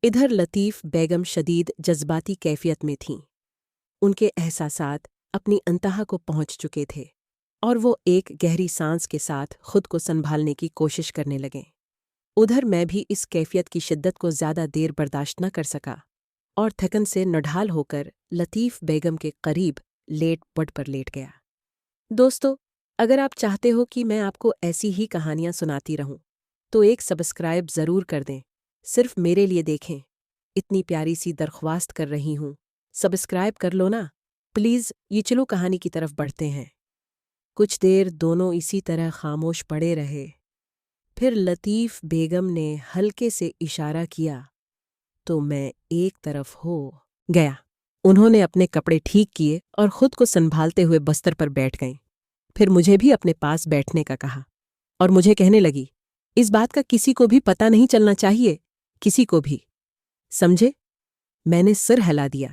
ادھر لطیف بیگم شدید جذباتی کیفیت میں تھیں۔ ان کے احساسات اپنی انتہا کو پہنچ چکے تھے اور وہ ایک گہری سانس کے ساتھ خود کو سنبھالنے کی کوشش کرنے لگیں۔ ادھر میں بھی اس کیفیت کی شدت کو زیادہ دیر برداشت نہ کر سکا اور تھکن سے نڈھال ہو کر لطیف بیگم کے قریب لیٹ بڈ پر لیٹ گیا۔ دوستو، اگر آپ چاہتے ہو کہ میں آپ کو ایسی ہی کہانیاں سناتی رہوں تو ایک سبسکرائب ضرور کر دیں۔ صرف میرے لیے دیکھیں، اتنی پیاری سی درخواست کر رہی ہوں، سبسکرائب کر لو نا پلیز۔ یہ چلو کہانی کی طرف بڑھتے ہیں۔ کچھ دیر دونوں اسی طرح خاموش پڑے رہے، پھر لطیف بیگم نے ہلکے سے اشارہ کیا تو میں ایک طرف ہو گیا۔ انہوں نے اپنے کپڑے ٹھیک کیے اور خود کو سنبھالتے ہوئے بستر پر بیٹھ گئیں۔ پھر مجھے بھی اپنے پاس بیٹھنے کا کہا اور مجھے کہنے لگی، اس بات کا کسی کو بھی پتہ نہیں چلنا چاہیے، کسی کو بھی، سمجھے؟ میں نے سر ہلا دیا۔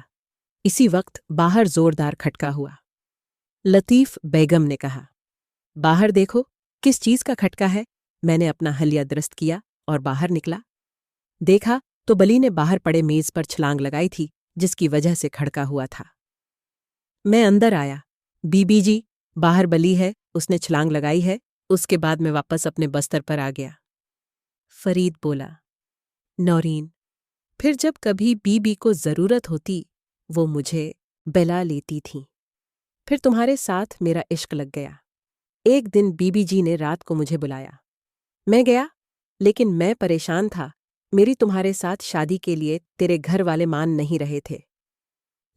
اسی وقت باہر زوردار کھٹکا ہوا۔ لطیف بیگم نے کہا، باہر دیکھو کس چیز کا کھٹکا ہے؟ میں نے اپنا حلیہ درست کیا اور باہر نکلا۔ دیکھا تو بلی نے باہر پڑے میز پر چھلانگ لگائی تھی، جس کی وجہ سے کھڑکا ہوا تھا۔ میں اندر آیا۔ بی بی جی، باہر بلی ہے، اس نے چھلانگ لگائی ہے۔ اس کے بعد میں واپس اپنے بستر پر آ گیا۔ فرید بولا، نورین، پھر جب کبھی بی بی کو ضرورت ہوتی وہ مجھے بلا لیتی تھیں۔ پھر تمہارے ساتھ میرا عشق لگ گیا۔ ایک دن بی بی جی نے رات کو مجھے بلایا۔ میں گیا، لیکن میں پریشان تھا۔ میری تمہارے ساتھ شادی کے لیے تیرے گھر والے مان نہیں رہے تھے۔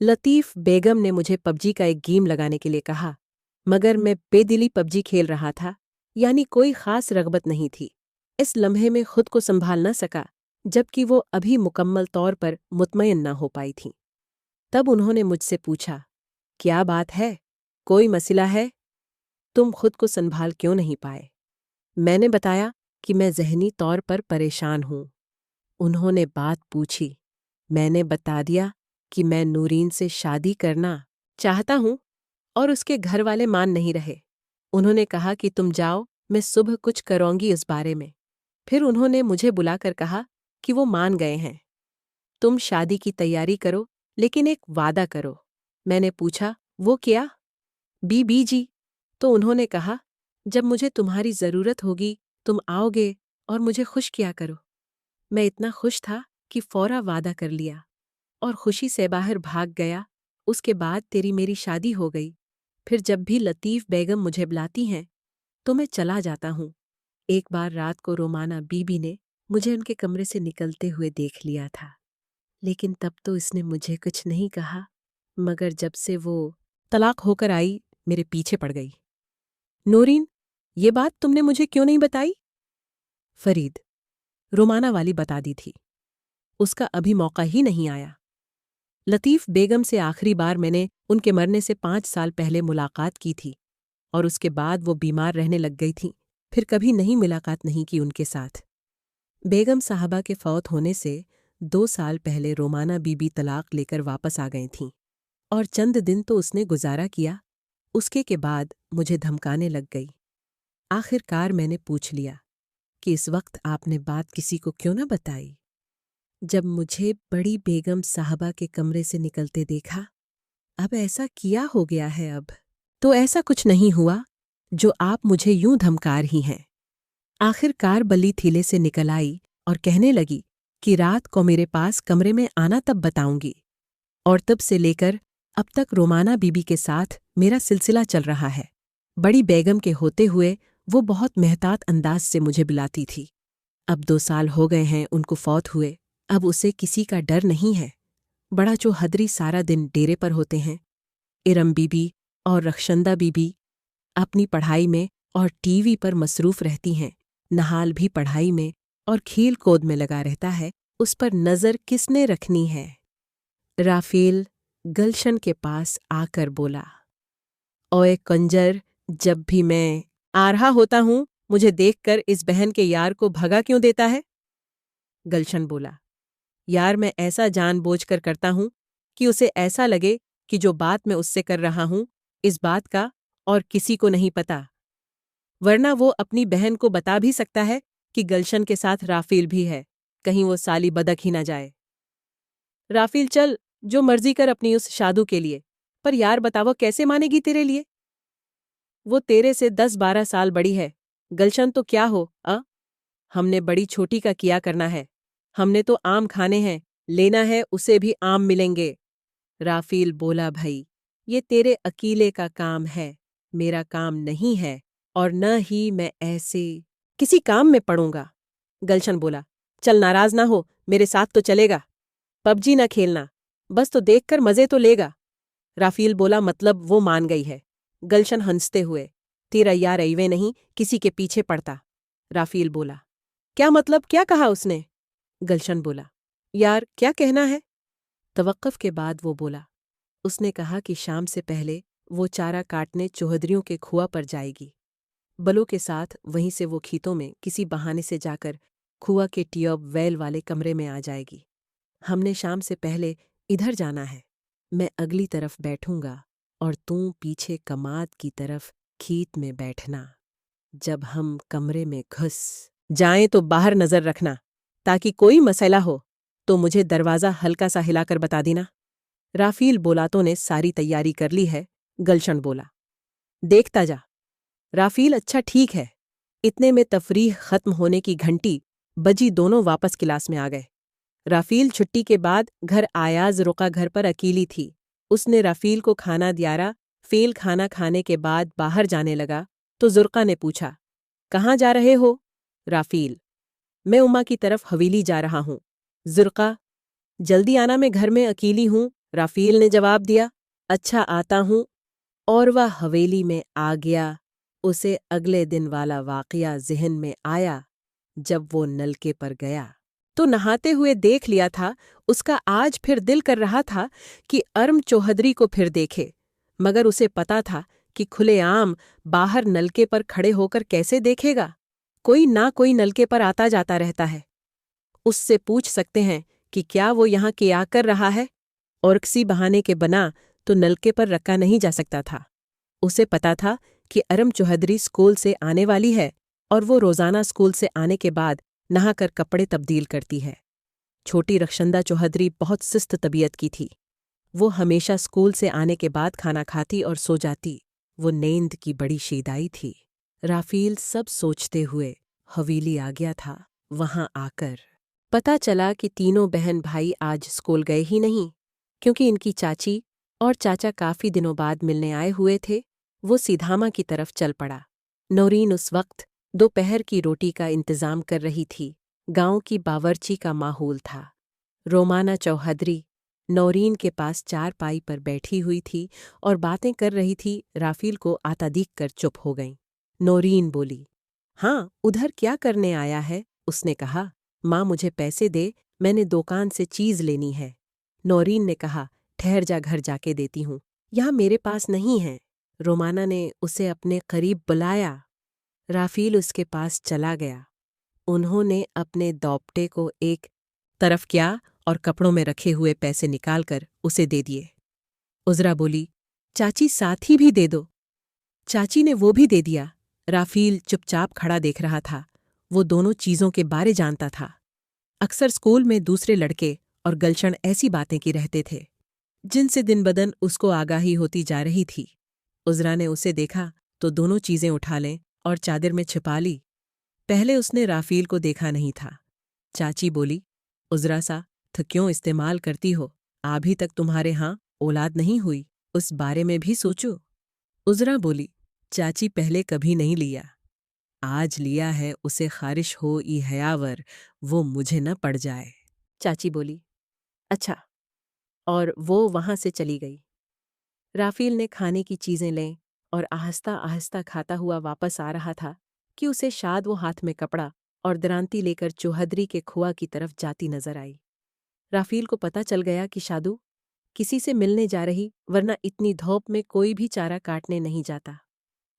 لطیف بیگم نے مجھے پب جی کا ایک گیم لگانے کے لیے کہا، مگر میں بے دلی پب جی کھیل رہا تھا، یعنی کوئی خاص رغبت نہیں تھی۔ اس لمحے میں خود کو سنبھال نہ سکا، جبکہ وہ ابھی مکمل طور پر مطمئن نہ ہو پائی تھیں۔ تب انہوں نے مجھ سے پوچھا، کیا بات ہے؟ کوئی مسئلہ ہے؟ تم خود کو سنبھال کیوں نہیں پائے؟ میں نے بتایا کہ میں ذہنی طور پر پریشان ہوں۔ انہوں نے بات پوچھی۔ میں نے بتا دیا کہ میں نورین سے شادی کرنا چاہتا ہوں اور اس کے گھر والے مان نہیں رہے۔ انہوں نے کہا کہ تم جاؤ، میں صبح کچھ کروں گی اس بارے میں۔ پھر انہوں نے مجھے بلا کر کہا کہ وہ مان گئے ہیں۔ تم شادی کی تیاری کرو، لیکن ایک وعدہ کرو۔ میں نے پوچھا، وہ کیا؟ بی بی جی، تو انہوں نے کہا، جب مجھے تمہاری ضرورت ہوگی تم آؤ گے اور مجھے خوش کیا کرو۔ میں اتنا خوش تھا کہ فوراً وعدہ کر لیا اور خوشی سے باہر بھاگ گیا۔ اس کے بعد تیری میری شادی ہو گئی۔ پھر جب بھی لطیف بیگم مجھے بلاتی ہیں تو میں چلا جاتا ہوں۔ ایک بار رات کو رومانہ بی بی نے مجھے ان کے کمرے سے نکلتے ہوئے دیکھ لیا تھا، لیکن تب تو اس نے مجھے کچھ نہیں کہا، مگر جب سے وہ طلاق ہو کر آئی میرے پیچھے پڑ گئی۔ نورین، یہ بات تم نے مجھے کیوں نہیں بتائی؟ فرید، رومانہ والی بتا دی تھی، اس کا ابھی موقع ہی نہیں آیا۔ لطیف بیگم سے آخری بار میں نے ان کے مرنے سے 5 سال پہلے ملاقات کی تھی اور اس کے بعد وہ بیمار رہنے لگ گئی تھیں۔ پھر کبھی نہیں ملاقات نہیں کی ان کے ساتھ۔ بیگم صاحبہ کے فوت ہونے سے 2 سال پہلے رومانہ بی بی طلاق لے کر واپس آ گئی تھیں اور چند دن تو اس نے گزارا کیا، اس کے بعد مجھے دھمکانے لگ گئی۔ آخر کار میں نے پوچھ لیا کہ اس وقت آپ نے بات کسی کو کیوں نہ بتائی؟ جب مجھے بڑی بیگم صاحبہ کے کمرے سے نکلتے دیکھا، اب ایسا کیا ہو گیا ہے؟ اب تو ایسا کچھ نہیں ہوا جو آپ مجھے یوں دھمکا رہی ہیں۔ آخر کار بلی تھیلے سے نکل آئی اور کہنے لگی کہ رات کو میرے پاس کمرے میں آنا تب بتاؤں گی، اور تب سے لے کر اب تک رومانہ بی بی کے ساتھ میرا سلسلہ چل رہا ہے۔ بڑی بیگم کے ہوتے ہوئے وہ بہت محتاط انداز سے مجھے بلاتی تھی۔ اب 2 سال ہو گئے ہیں ان کو فوت ہوئے، اب اسے کسی کا ڈر نہیں ہے۔ بڑا چوہدری سارا دن ڈیرے پر ہوتے ہیں۔ ارم بی بی اور رخشندہ بی بی اپنی پڑھائی میں اور ٹی وی پر مصروف رہتی ہیں۔ نہال بھی پڑھائی میں اور کھیل کود میں لگا رہتا ہے، اس پر نظر کس نے رکھنی ہے؟ رافیل گلشن کے پاس آ کر بولا، اوئے کنجر، جب بھی میں آ رہا ہوتا ہوں مجھے دیکھ کر اس بہن کے یار کو بھگا کیوں دیتا ہے؟ گلشن بولا، یار میں ایسا جان بوجھ کر کرتا ہوں کہ اسے ایسا لگے کہ جو بات میں اس سے کر رہا ہوں اس بات کا اور کسی کو نہیں پتا، ورنہ وہ اپنی بہن کو بتا بھی سکتا ہے کہ گلشن کے ساتھ رافیل بھی ہے، کہیں وہ سالی بدک ہی نہ جائے۔ رافیل چل، جو مرضی کر اپنی اس شادو کے لیے، پر یار بتا وہ کیسے مانے گی تیرے لیے؟ وہ تیرے سے 10-12 سال بڑی ہے، گلشن تو کیا ہو ہم نے بڑی چھوٹی کا کیا کرنا ہے، ہم نے تو آم کھانے ہیں، لینا ہے اسے بھی آم ملیں گے۔ رافیل بولا بھائی، یہ تیرے اکیلے کا کام ہے، میرا کام نہیں ہے، اور نہ ہی میں ایسے کسی کام میں پڑوں گا۔ گلشن بولا، چل ناراض نہ ہو، میرے ساتھ تو چلے گا، پب جی نہ کھیلنا، بس تو دیکھ کر مزے تو لے گا۔ رافیل بولا، مطلب وہ مان گئی ہے۔ گلشن ہنستے ہوئے، تیرا یار ایوے نہیں کسی کے پیچھے پڑتا۔ رافیل بولا، کیا مطلب، کیا کہا اس نے؟ گلشن بولا، یار کیا کہنا ہے؟ توقف کے بعد وہ بولا، اس نے کہا کہ شام سے پہلے وہ چارہ کاٹنے چوہدریوں کے کھوا پر جائے گی، بلوں کے ساتھ وہیں سے وہ کھیتوں میں کسی بہانے سے جا کر کھوا کے ٹیوب ویل والے کمرے میں آ جائے گی۔ ہم نے شام سے پہلے ادھر جانا ہے، میں اگلی طرف بیٹھوں گا اور تم پیچھے کماد کی طرف کھیت میں بیٹھنا۔ جب ہم کمرے میں گھس جائیں تو باہر نظر رکھنا، تاکہ کوئی مسئلہ ہو تو مجھے دروازہ ہلکا سا ہلا کر بتا دینا۔ رافیل بولا، تو نے ساری تیاری کر لی ہے؟ گلشن بولا، دیکھتا جا۔ رافیل، اچھا ٹھیک ہے۔ اتنے میں تفریح ختم ہونے کی گھنٹی بجی، دونوں واپس کلاس میں آ گئے۔ رافیل چھٹی کے بعد گھر آیا، رقا گھر پر اکیلی تھی۔ اس نے رافیل کو کھانا دیا۔ فیل کھانا کھانے کے بعد باہر جانے لگا تو زرقا نے پوچھا، کہاں جا رہے ہو؟ رافیل، میں اما کی طرف حویلی جا رہا ہوں۔ زرقا، جلدی آنا، میں گھر میں اکیلی ہوں۔ رافیل نے جواب دیا، اچھا آتا ہوں، اور وہ حویلی میں آ گیا۔ اسے اگلے دن والا واقعہ ذہن میں آیا جب وہ نلکے پر گیا تو نہاتے ہوئے دیکھ لیا تھا۔ اس کا آج پھر دل کر رہا تھا کہ ارم چوہدری کو پھر دیکھے، مگر اسے پتا تھا کہ کھلے عام باہر نلکے پر کھڑے ہو کر کیسے دیکھے گا، کوئی نہ کوئی نلکے پر آتا جاتا رہتا ہے۔ اس سے پوچھ سکتے ہیں کہ کیا وہ یہاں کیا کر رہا ہے، اور کسی بہانے کے بنا تو نلکے پر رکھا نہیں جا سکتا تھا۔ اسے پتا تھا کہ ارم چوہدری اسکول سے آنے والی ہے، اور وہ روزانہ اسکول سے آنے کے بعد نہا کر کپڑے تبدیل کرتی ہے۔ چھوٹی رخشندہ چوہدری بہت سست طبیعت کی تھی۔ وہ ہمیشہ اسکول سے آنے کے بعد کھانا کھاتی اور سو جاتی۔ وہ نیند کی بڑی شیدائی تھی۔ رافیل سب سوچتے ہوئے حویلی آ گیا تھا۔ وہاں آ کر پتا چلا کہ تینوں بہن بھائی آج اسکول گئے ہی نہیں، کیونکہ ان کی چاچی اور چاچا کافی دنوں بعد ملنے آئے ہوئے تھے۔ وہ سیدھاما کی طرف چل پڑا۔ نورین اس وقت دوپہر کی روٹی کا انتظام کر رہی تھی۔ گاؤں کی باورچی کا ماحول تھا۔ رومانہ چوہدری نورین کے پاس چارپائی پر بیٹھی ہوئی تھی اور باتیں کر رہی تھی۔ رافیل کو آتا دیکھ کر چپ ہو گئیں۔ نورین بولی، ہاں ادھر کیا کرنے آیا ہے؟ اس نے کہا، ماں مجھے پیسے دے، میں نے دکان سے چیز لینی ہے۔ نورین نے کہا، ٹھہر جا، گھر جا کے دیتی ہوں، یہاں میرے پاس نہیں ہے۔ رومانہ نے اسے اپنے قریب بلایا۔ رافیل اس کے پاس چلا گیا۔ انہوں نے اپنے دوپٹے کو ایک طرف کیا اور کپڑوں میں رکھے ہوئے پیسے نکال کر اسے دے دیے۔ عذرا بولی، چاچی ساتھ ہی بھی دے دو۔ چاچی نے وہ بھی دے دیا۔ رافیل چپ چاپ کھڑا دیکھ رہا تھا۔ وہ دونوں چیزوں کے بارے جانتا تھا۔ اکثر اسکول میں دوسرے لڑکے اور گلشن ایسی باتیں کی رہتے تھے جن سے دن بدن اس کو آگاہی ہوتی جا رہی تھی۔ عذرا نے اسے دیکھا تو دونوں چیزیں اٹھا لیں اور چادر میں چھپا لی۔ پہلے اس نے رافیل کو دیکھا نہیں تھا۔ چاچی بولی، عذرا سا تو کیوں استعمال کرتی ہو؟ ابھی تک تمہارے ہاں اولاد نہیں ہوئی، اس بارے میں بھی سوچو۔ عذرا بولی، چاچی پہلے کبھی نہیں لیا، آج لیا ہے، اسے خارش ہو ای حیاور، وہ مجھے نہ پڑ جائے۔ چاچی بولی، اچھا، اور وہ وہاں سے چلی گئی۔ رافیل نے کھانے کی چیزیں لیں اور آہستہ آہستہ کھاتا ہوا واپس آ رہا تھا کہ اسے شاد وہ ہاتھ میں کپڑا اور درانتی لے کر چوہدری کے کھوا کی طرف جاتی نظر آئی۔ رافیل کو پتہ چل گیا کہ شادو کسی سے ملنے جا رہی، ورنہ اتنی دھوپ میں کوئی بھی چارہ کاٹنے نہیں جاتا۔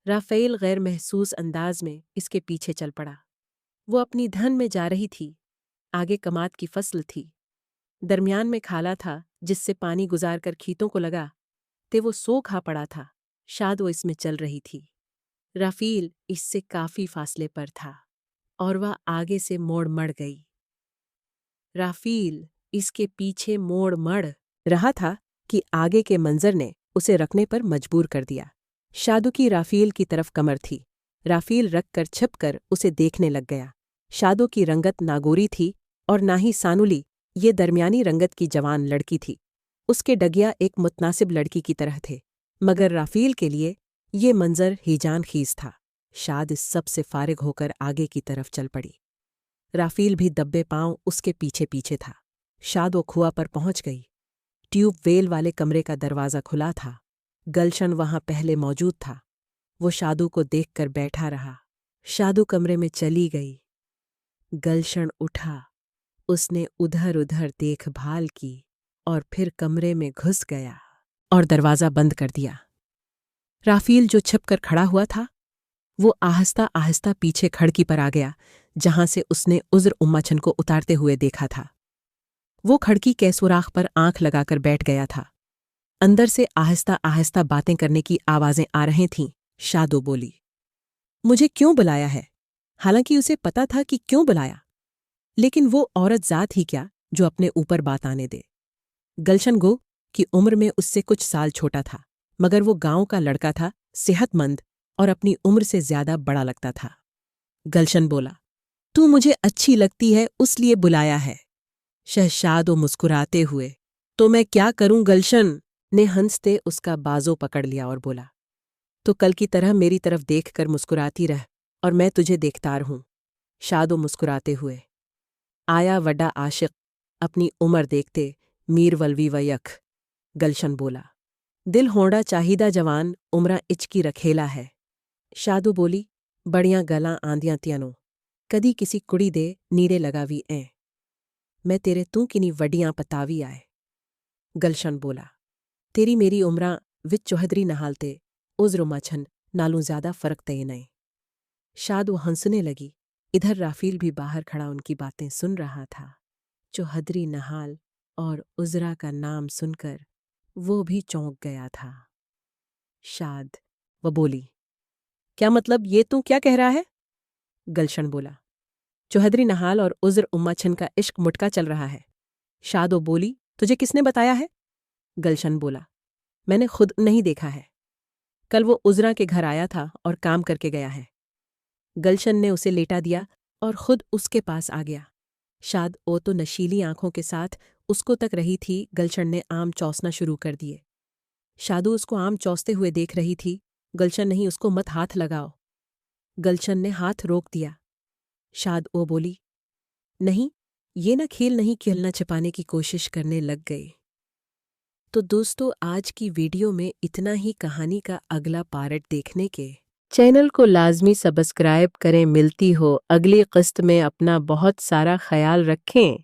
رافیل غیر محسوس انداز میں اس کے پیچھے چل پڑا۔ وہ اپنی دھن میں جا رہی تھی۔ آگے کماد کی فصل تھی، درمیان میں کھالا تھا جس سے پانی گزار کر کھیتوں کو لگا تے وہ سو کھا پڑا تھا۔ شاد وہ اس میں چل رہی تھی۔ رافیل اس سے کافی فاصلے پر تھا اور وہ آگے سے موڑ مڑ گئی۔ رافیل اس کے پیچھے موڑ مڑ رہا تھا کہ آگے کے منظر نے اسے رکنے پر مجبور کر دیا۔ شادو کی رافیل کی طرف کمر تھی۔ رافیل رکھ کر چھپ کر اسے دیکھنے لگ گیا۔ شادو کی رنگت ناگوری تھی اور نہ ہی سانولی، یہ درمیانی رنگت کی جوان لڑکی تھی۔ اس کے ڈگیا ایک متناسب لڑکی کی طرح تھے، مگر رافیل کے لیے یہ منظر ہیجان خیز تھا۔ شاد اس سب سے فارغ ہو کر آگے کی طرف چل پڑی۔ رافیل بھی دبے پاؤں اس کے پیچھے پیچھے تھا۔ شاد وہ کنواں پر پہنچ گئی۔ ٹیوب ویل والے کمرے کا دروازہ کھلا تھا۔ گلشن وہاں پہلے موجود تھا۔ وہ شادو کو دیکھ کر بیٹھا رہا۔ شادو کمرے میں چلی گئی۔ گلشن اٹھا۔ اس نے ادھر ادھر دیکھ بھال کی اور پھر کمرے میں گھس گیا اور دروازہ بند کر دیا۔ رافیل جو چھپ کر کھڑا ہوا تھا، وہ آہستہ آہستہ پیچھے کھڑکی پر آ گیا جہاں سے اس نے عذر اماچن کو اتارتے ہوئے دیکھا تھا۔ وہ کھڑکی کے سوراخ پر آنکھ لگا کر بیٹھ گیا تھا۔ اندر سے آہستہ آہستہ باتیں کرنے کی آوازیں آ رہی تھیں۔ شادو بولی، مجھے کیوں بلایا ہے؟ حالانکہ اسے پتا تھا کہ کیوں بلایا، لیکن وہ عورت ذات ہی کیا جو اپنے اوپر بات آنے دے۔ گلشن گو کی عمر میں اس سے کچھ سال چھوٹا تھا، مگر وہ گاؤں کا لڑکا تھا، صحت مند اور اپنی عمر سے زیادہ بڑا لگتا تھا۔ گلشن بولا، تو مجھے اچھی لگتی ہے اس لیے بلایا ہے۔ شہزادو مسکراتے ہوئے، تو میں کیا کروں؟ گلشن نے ہنستے اس کا بازو پکڑ لیا اور بولا، تو کل کی طرح میری طرف دیکھ کر مسکراتی رہ اور میں تجھے دیکھتا رہوں۔ شادو مسکراتے ہوئے، آیا وڈا عاشق اپنی عمر دیکھتے میر ولوی و یک۔ گلشن بولا، دل ہونڈا چاہیدہ جوان عمرہ اچکی رکھیلا ہے۔ شادو بولی، بڑیاں گلاں آندیاں تینوں، کدی کسی کڑی دے نیڑے لگاوی این، میں تیرے توں کنی وڈیاں پتاوی آئے۔ گلشن بولا، تیری میری عمرہ وچ چوہدری نہالتے عذر مچھن نالوں زیادہ فرق تے نئے۔ شادو ہنسنے لگی۔ ادھر رافیل بھی باہر کھڑا ان کی باتیں سن رہا تھا۔ چوہدری نہال اور عذرا کا نام سن کر وہ بھی چونک گیا تھا۔ شاد وہ بولی، کیا مطلب یہ تو کیا کہہ رہا ہے؟ گلشن بولا، چوہدری نہال اور عذر اماچن کا عشق مٹکا چل رہا ہے۔ شادو بولی، تجھے کس نے بتایا ہے؟ گلشن بولا، میں نے خود نہیں دیکھا ہے، کل وہ عذرا کے گھر آیا تھا اور کام کر کے گیا ہے۔ گلشن نے اسے لیٹا دیا اور خود اس کے پاس آ گیا۔ شاد او تو نشیلی آنکھوں کے ساتھ اس کو تک رہی تھی۔ گلشن نے آم چوسنا شروع کر دیے۔ شادو اس کو آم چوستے ہوئے دیکھ رہی تھی۔ گلشن نہیں، اس کو مت ہاتھ لگاؤ۔ گلشن نے ہاتھ روک دیا۔ شاد او بولی، نہیں، یہ نہ کھیل نہیں کھیلنا چھپانے کی کوشش کرنے لگ گئے۔ تو دوستو، آج کی ویڈیو میں اتنا ہی۔ کہانی کا اگلا پارٹ دیکھنے کے چینل کو لازمی سبسکرائب کریں۔ ملتی ہو اگلی قسط میں۔ اپنا بہت سارا خیال رکھیں۔